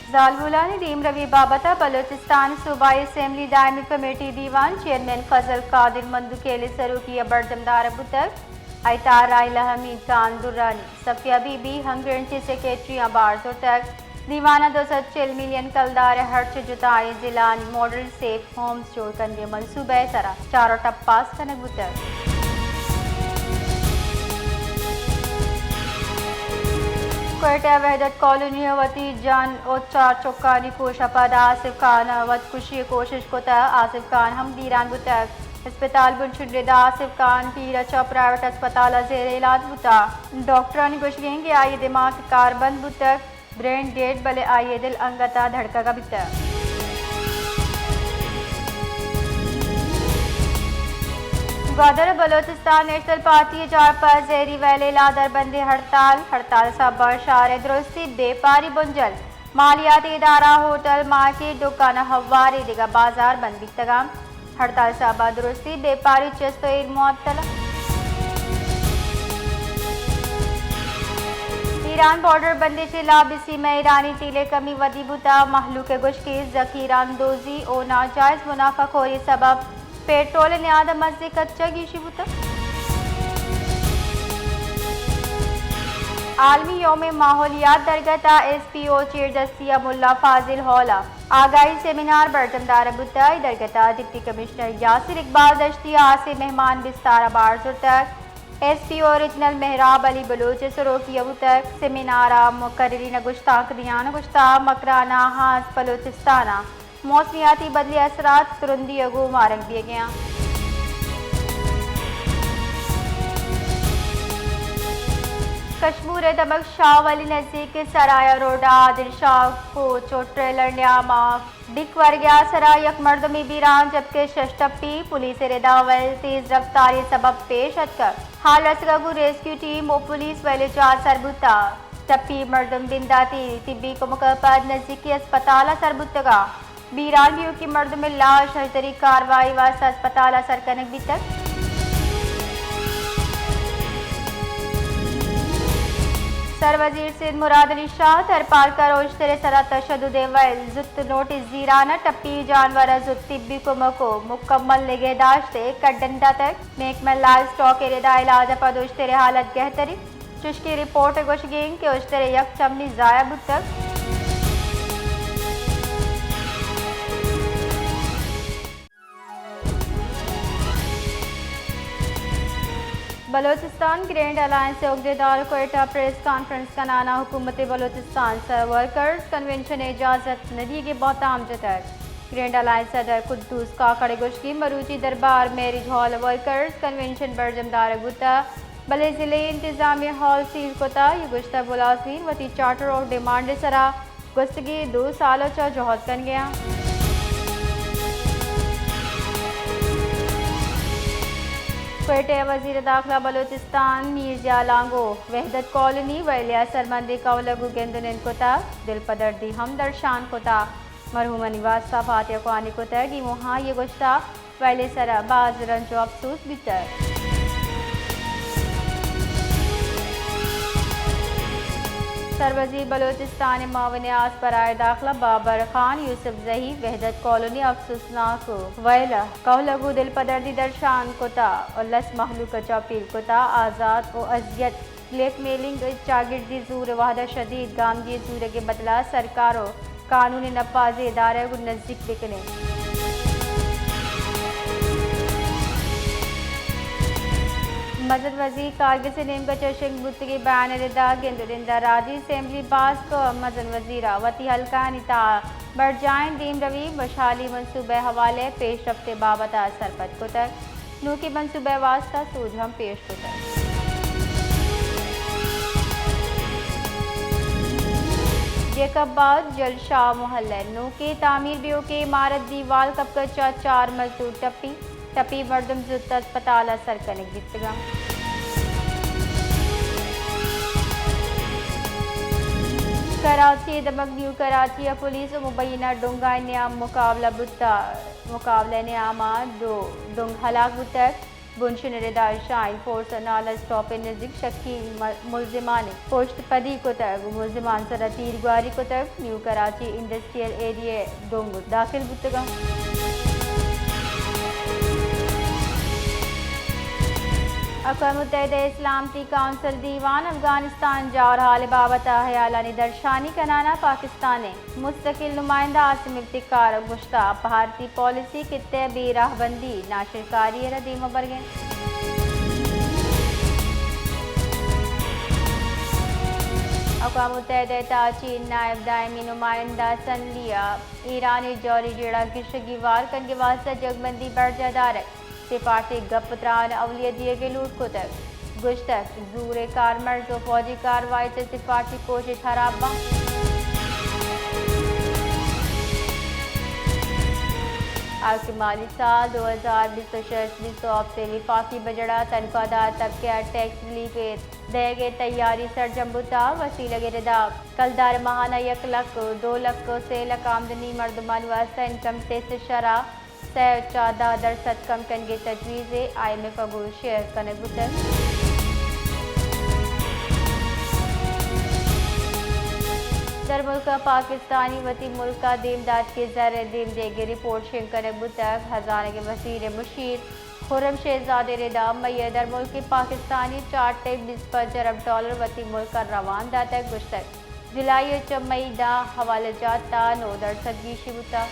जालबुलानी दीम रवि बाबता बलोचिस्तान सूबाई assembly Daimi committee दीवान chairman फजल कादिर मंदुकेले सरूकी बर्जमदार बुतक आयतार Raila Hamid Khan Durrani Safia बीबी हंगरंची secretary अबार तक दीवाना 240 मिलियन कलदार हर्च जुताई जिलानी मॉडल सेफ होम्स जोड़ करने मनसूबे सरा चारों टप्पास कनक बुतक कोयटा वहदत कॉलोनी वती जान और चार चौकानी कोशपद आसिफ खान वत खुशी कोशिश कोता आसिफ खान हम दीरान बुतक अस्पताल बुनशुदा आसिफ खान पीर अच्छा प्राइवेट अस्पताल जेर इलाज बुता डॉक्टरानी गुशगेंगे आइए दिमाग कारबंद बुतक ब्रेन डेड बले आइए दिल अंगता धड़का का बुतक गदर बलोचिस्तान नेशनल पार्टी जार पर जेरी वैले लादर बंदी हड़ताल सब शार दुरुस्ती बेपारी बुंजल मालियाती इदारा होटल मार्केट दुकान हवारी दिगा बाजार बंद बितगाम हड़ताल सब दुरुस्ती बेपारी चस्तोर मुअत्तल ईरान बॉर्डर बंदी खिलाफ इसी में ईरानी तीले कमी वदी बुता महलूक गुशकीज जखीरान दोजी और नाजायज मुनाफाखोरी सबब पेट्रोल न्याद मस्जे कच्चा गिशिबुत आलमी योम माहौलियात दरगता SPO चेयर दस्तिया मुल्ला फाजिल हौला आगाही सेमिनार बर्जमदार बुता दरगता डिप्टी कमिश्नर यासिर इकबाल दश्तिया से मेहमान बिस्तारा बारजुर तक SPO ओरिजिनल मेहराब अली बलोच सरोकी तक सेमिनारा मुकर्रीन गुश्ताक दियान गुश्ता मकराना हास बलोचिस्ताना मौसमियाती बदले असरात तुरंदी अगो मारक दिए गया कश्मीर दमक शाह वली नजदीक सराया रोडा आदिल शाह को चोट ट्रेलर न्यामा डिक वर गया सरा यक मर्दमी बीरान जबकि शशटप्पी पुलिस रेदावल तेज रफ्तारी सबब पेश अतकर हाल रसगू रेस्क्यू टीम और पुलिस वाले चार सरबुता टप्पी मर्दम बिंदाती तिब्बी को मुकपद नजदीकी अस्पताल सरबुतगा बीरानियों की मर्द में लाश हजरी कार्रवाई वास्ता अस्पताल असर कनक भी तक सरवजीर सिंध मुराद अली शाह तरपाल का रोज तेरे सरा तशद्दुद वैल जुत नोटिस जीराना टप्पी जानवर जुत तिब्बी को मको मुकम्मल निगहदाश्त कड्डंडा तक महकमा लाइव स्टॉक एरेदा इलाज पदोश तेरे हालत गहतरी चुश्की रिपोर्ट गोशगेंग के उस तेरे यक चमनी जाया बुत तक बलोचिस्तान ग्रैंड अलायंस से उहदेदार कोयटा प्रेस कॉन्फ्रेंस का नाना हुकूमत बलोचिस्तान सर वर्कर्स कन्वेंशन इजाज़त नदी के बहुताम जतक ग्रैंड अलायंस सदर कुद्दूस काकड़ गुश्की मरूची दरबार मैरिज हॉल वर्कर्स कन्वेंशन बर्जमदार गुता बले ज़िले इंतजामिया हॉल सील कोता ये गुश्ता मुलाज़मीन वती चार्टर ऑफ डिमांड सरा गुस्तगी 2 सालों चा जौहद कन गया कोयटे वजीर दाखिला बलोचिस्तान मीरजा लांगो वहदत कॉलोनी वैलिया सरमंदी कौलगु गेंदुनिन कोता दिल पदर्दी हमदर्द शान कोता मरहुमा निवास फातिया को कोता कि वहाँ ये गुश्ता वैले सरा बाज रंजो अफसूस बितर सरवजीर बलोचिस्तान मावन आस बराए दाखिला बाबर खान यूसुफ जही वहदत कॉलोनी अफसोसनाक वैला कहलगू दिल पदर्दी दर्शान कोता और लस महलूक चौपील कोता आज़ाद और अजियत ब्लैकमेलिंग चागिर्दी जूर वाहदा शदीद गामगी जूर के बदला सरकारों कानूनी नफाज इदारे को नज़दीक लिखने मजद वजीर कारगिल से नेम का चर्चिंग बुत के बयान रिदा गेंदुरिंदा राजी असेंबली बास को मजन वजीरा वती हल्का निता बरजाइन दीम रवि बशाली मनसूबे हवाले पेश रफ्ते बाबता सरपत को तक नू की मनसूबे वास्ता सूझ हम पेश को तक ये कब बाद जलशाह मोहल्ले नू के तामीर बियो के इमारत दीवाल कब का 4 मजदूर टपी मर्दम जुत अस्पताल असर कनेक दितगा कराची दमक न्यू कराची पुलिस मुबैना डोंगा न्याम मुकाबला ने आमा दो डोंग हलाक बुतक बुनशन रिदा शाइन फोर्स नाला स्टॉप नज़दीक शक्की मुलजिमान पोश्त पदी को तक मुलजिमान सरा तीरगुआरी को तक new Karachi industrial area Dong दाखिल बुतगा अक़वाम मुत्तहिदा इस्लामती काउंसिल दीवान अफगानिस्तान जा और हाल बाबत हयाला निदर्शानी कनाना पाकिस्तान मुस्तकिल नुमाइंदा आसिम इफ्तिकार गुश्ता भारतीय पॉलिसी कित्ते बी राहबंदी नाशिरकारी रदीम बरगें अक़वाम मुत्तहिदा चीन नायब दायमी नुमाइंदा सनलिया ईरानी जौरी जेड़ा गिशगी वार कन के वास्ते जगबंदी बढ़ जादार सिफारती गपत्रान अवलिया दिए गए लूट को तक गुश्तक जूरे कारमर्ज और फौजी कार्रवाई से सिफारती कोशिश हराबा आगे माली साल 2026-2027 से लिफाफी बजड़ा तनख्वाहदार तबके टैक्स रिलीफ देगे तैयारी सरजम्बुता वसील गिरदा कलदार महाना 1 लाख 2 लाख से लाख आमदनी मर्दमान वास्ता इनकम टैक्स शरा 14% कम करेंगे तजवीज़ IMF अगो शेयर कने बुतर दर मुल्क पाकिस्तानी वती मुल्क का देमदाद के ज़र देम देगे रिपोर्ट शेयर कने बुतर हज़ारे के वज़ीर मुशीर खुर्रम शहजादे रेदा मैय दर मुल्क पाकिस्तानी 4.25 अरब डॉलर वती मुल्क का रवान दाता गुश्तक जुलाई मई दा हवाला जाता 9% की शिबुता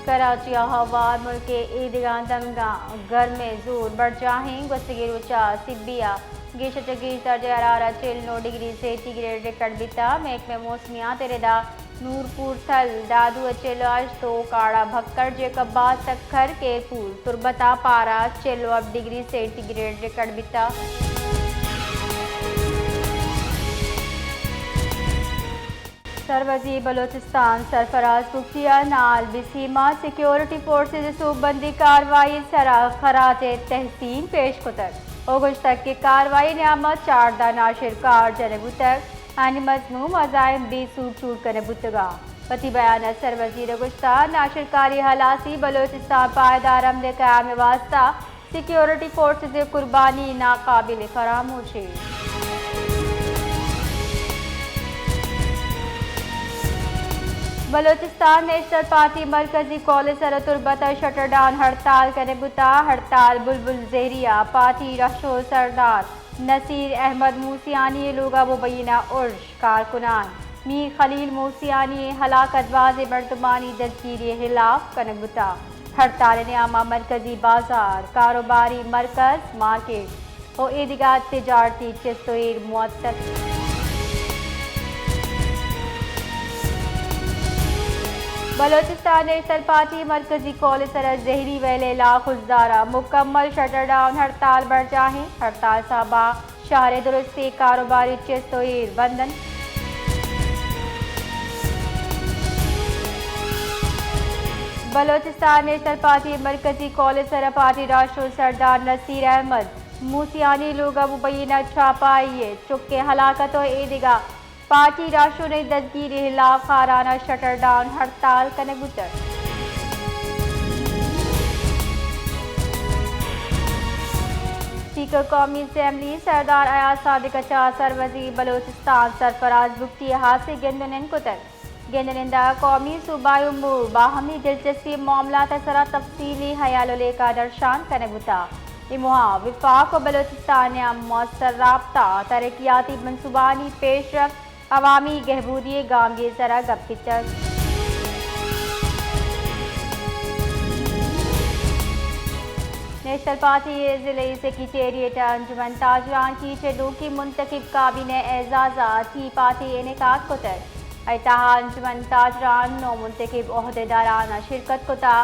कराची हवार मुल्क के ईदगाह दमगा घर में जोर बढ़ जाएं गुस्सगी रुचा सिबिया गेश चगीश दर्जा हरारा 9 डिग्री सेंटीग्रेड रिकॉर्ड बिता महकमे मौसमियात रेदा नूरपुर थल दादू अचेलाज तो काड़ा भक्कड़ जेकबाद तखर के फूल तुरबता पारा 6 डिग्री सेंटीग्रेड रिकॉर्ड बिता सरवजी बलोचिस्तान सरफराज मुफ्तिया नाल बिसीमा सिक्योरिटी फोर्सेज सूबबंदी कार्रवाई सरा खराज तहसीन पेश कुतर ओगुश तक की कार्रवाई नियामत 4 दा नाशिर कार जनबू तक आनी मजमूम अजायम बी सूट चूट कर बुतगा पति बयान सरवजीर गुश्ता नाशिरकारी हलासी बलोचिस्तान पायदार अमले क़याम वास्ता सिक्योरिटी फोर्सेज कुर्बानी नाकाबिल फरामोशी बलोचिस्तान नेशनल पार्टी मरकजी कॉलेज सरतुर्बता शटर डाउन हड़ताल करे बुता हड़ताल बुलबुल जहरिया पार्टी रशो सरदार नसीर अहमद मूसियानी लोगा मुबैना उर्श कारकुनान मीर खलील मूसियानी हलाकतबाज मर्दमानी दस्तगीरी खिलाफ कनबुता हड़ताल नियामा मरकजी बाजार कारोबारी मरकज मार्केट और ईदगाह तिजारती चिस्तोर मुअत्तल बलोचिस्तान नेशनल पार्टी मरकजी कॉलेज सरहद जहरी वेले लाखुजदारा मुकम्मल शटर डाउन हड़ताल बढ़ जाए हड़ताल साहबा शहर दुरुस्ती कारोबारी चिस्तोर बंधन बलोचिस्तान नेशनल पार्टी मरकजी कॉलेज सरहद पार्टी राष्ट्रीय सरदार नसीर अहमद मूसियानी लोग मुबैना छापाई चुके हलाकत और ईदगाह पार्टी राशो ने दस्तगीरी खिलाफ खाराना शटर डाउन हड़ताल कनगुतर स्पीकर कौमी असम्बली सरदार अयाज सादिक अच्छा सरवजी बलोचिस्तान सरफराज मुफ्ती हासिल गेंदन कुतर गेंदनिंदा कौमी सूबाई उम्र बाहमी दिलचस्पी मामला तसरा तफसीली हयाल का दर्शान कनगुता इमुहा विफाक और बलोचिस्तान मौसर राबता तरक्याती मनसूबानी पेशरफ अवामी गहबूदी गाम ये जरा गपितर नेशनल पार्टी ज़िले सेक्रेटेरिएट अंजुमन ताजरान की चेडों की मुंतखब काबिने एजाज़ा थी पार्टी इनेकाद कुतर अतहा अंजुमन ताजरान नौ मुंतखब ओहदेदाराना शिरकत कुता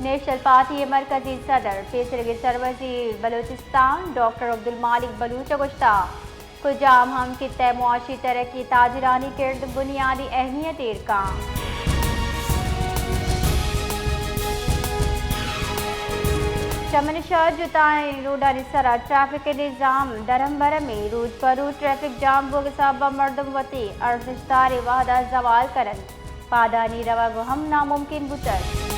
नेशनल पार्टी मरकजी सदर पेसरगी सरवजीर बलोचिस्तान डॉक्टर अब्दुल मालिक बलूच गुश्ता कुजाम हम कित्ते मुआशी तरक्की ताजरानी किर्द बुनियादी अहमियत इरका चमन शहर जुताएं रोडा निसरा ट्रैफिक के निज़ाम दरम बरम में रोज पर रोज ट्रैफिक जाम बोगसाबा मर्दम वती अर्जिश्तार वाहदा जवाल करन पादानी रवा हम नामुमकिन बुतर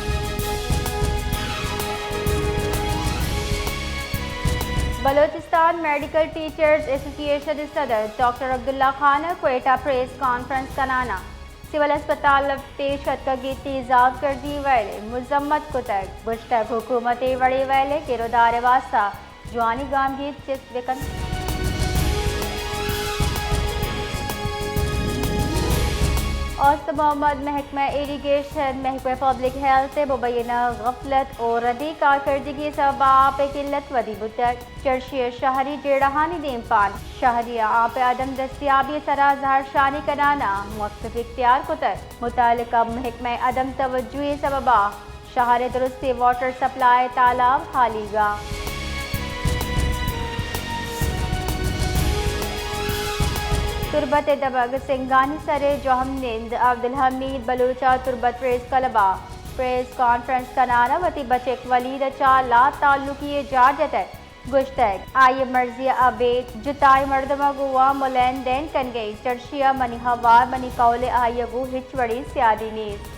बलोचिस्तान मेडिकल टीचर्स एसोसिएशन सदर doctor Abdullah Khan Quetta press conference कराना सिविल अस्पताल पेशत का गीती इजाफ कर दी वाले मुजम्मत को तक बुश तक हुकूमत वड़े वाले किरदार वास्ता जवानी गाम गीत चिस विकन औस्त मोहम्मद महकमा इरीगेशन महकमा पब्लिक हेल्थ से मुबैना गफलत और रदी कारकर्दगी सबब किल्लत वदी बुतक चर्शी शहरी जेड़हानी देमपान शहरी आप आदम दस्तियाबी सरा जहर शानी कराना मुख्तलिफ इख्तियार को तक मुतालिका महकमा अदम तवज्जुही सबबा शहर दुरुस्ती वाटर सप्लाई तालाब खालीगा तुरबत दबग सिंगानी सरे जोहम निंद अब्दुल हमीद बलूचा तुरबत प्रेस कलबा प्रेस कॉन्फ्रेंस कराना वती बचेक वलीद चा ला ताल्लुकी जाजत गुश्तक आई मर्जी अबेद जुताई मर्दमा गुआ मुलैन देन कन गई चर्शिया मनी हवा मनी कौले आयगू हिचवड़ी सियादी नीस